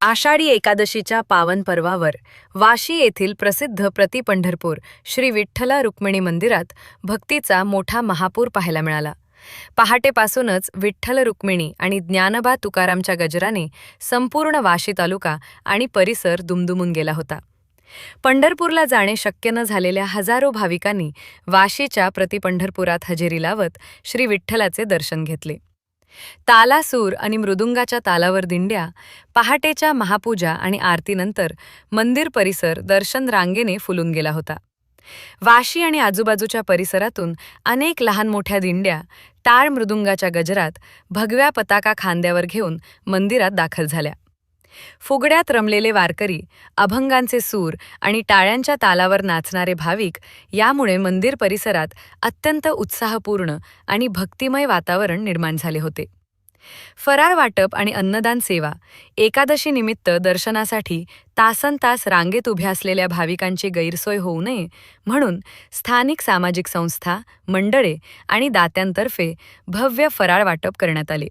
आषाढी एकादशीच्या पावन पर्वावर वाशी येथील प्रसिद्ध प्रतिपंढरपूर श्री विठ्ठल रुक्मिणी मंदिरात भक्तीचा मोठा महापूर पाहायला मिळाला. पहाटेपासूनच विठ्ठल रुक्मिणी आणि ज्ञानबा तुकारामच्या गजराने संपूर्ण वाशी तालुका आणि परिसर दुमदुमून गेला होता. पंढरपूरला जाणे शक्य न झालेल्या हजारो भाविकांनी वाशीच्या प्रतिपंढरपुरात हजेरी लावत श्री विठ्ठलाचे दर्शन घेतले. तालासूर आणि मृदुंगाच्या तालावर दिंड्या, पहाटेच्या महापूजा आणि आरतीनंतर मंदिर परिसर दर्शन रांगेने फुलून गेला होता. वाशी आणि आजूबाजूच्या परिसरातून अनेक लहान मोठ्या दिंड्या टाळ मृदुंगाच्या गजरात भगव्या पताका खांद्यावर घेऊन मंदिरात दाखल झाल्या. फुगड्यात रमलेले वारकरी, अभंगांचे सूर आणि टाळ्यांच्या तालावर नाचणारे भाविक यामुळे मंदिर परिसरात अत्यंत उत्साहपूर्ण आणि भक्तिमय वातावरण निर्माण झाले होते. फराळ वाटप आणि अन्नदान सेवा, एकादशी निमित्त दर्शनासाठी तासनतास रांगेत उभ्या असलेल्या भाविकांची गैरसोय होऊ नये म्हणून स्थानिक सामाजिक संस्था, मंडळे आणि दात्यांतर्फे भव्य फराळ वाटप करण्यात आले.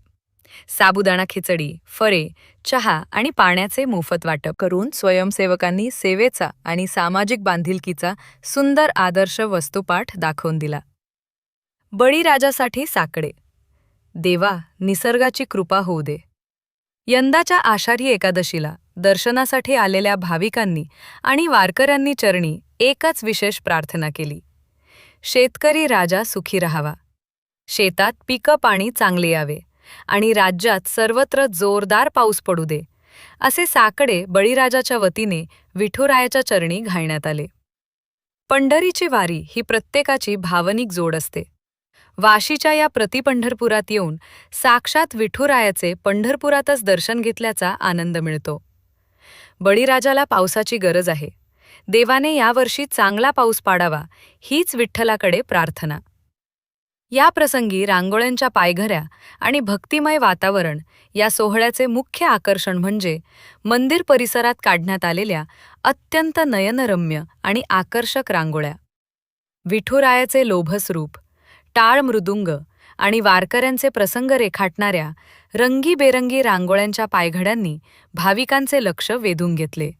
साबुदाणा खिचडी, फळे, चहा आणि पाण्याचे मोफत वाटप करून स्वयंसेवकांनी सेवेचा आणि सामाजिक बांधिलकीचा सुंदर आदर्श वस्तुपाठ दाखवून दिला. बळीराजासाठी साकडे. देवा, निसर्गाची कृपा होऊ दे. यंदाच्या आषाढी एकादशीला दर्शनासाठी आलेल्या भाविकांनी आणि वारकऱ्यांनी चरणी एकच विशेष प्रार्थना केली. शेतकरी राजा सुखी राहावा, शेतात पिकं पाणी चांगले यावे आणि राज्यात सर्वत्र जोरदार पाऊस पडू दे, असे साकडे बळीराजाच्या वतीने विठुरायाच्या चरणी घालण्यात आले. पंढरीची वारी ही प्रत्येकाची भावनिक जोड असते. वाशीच्या या प्रतिपंढरपुरात येऊन साक्षात विठुरायाचे पंढरपुरातच दर्शन घेतल्याचा आनंद मिळतो. बळीराजाला पावसाची गरज आहे. देवाने यावर्षी चांगला पाऊस पाडावा हीच विठ्ठलाकडे प्रार्थना. या प्रसंगी रांगोळ्यांच्या पायघऱ्या आणि भक्तिमय वातावरण या सोहळ्याचे मुख्य आकर्षण म्हणजे मंदिर परिसरात काढण्यात आलेल्या अत्यंत नयनरम्य आणि आकर्षक रांगोळ्या. विठुरायाचे लोभस रूप, टाळ मृदुंग आणि वारकऱ्यांचे प्रसंग रेखाटणाऱ्या रंगीबेरंगी रांगोळ्यांच्या पायघड्यांनी भाविकांचे लक्ष वेधून घेतले.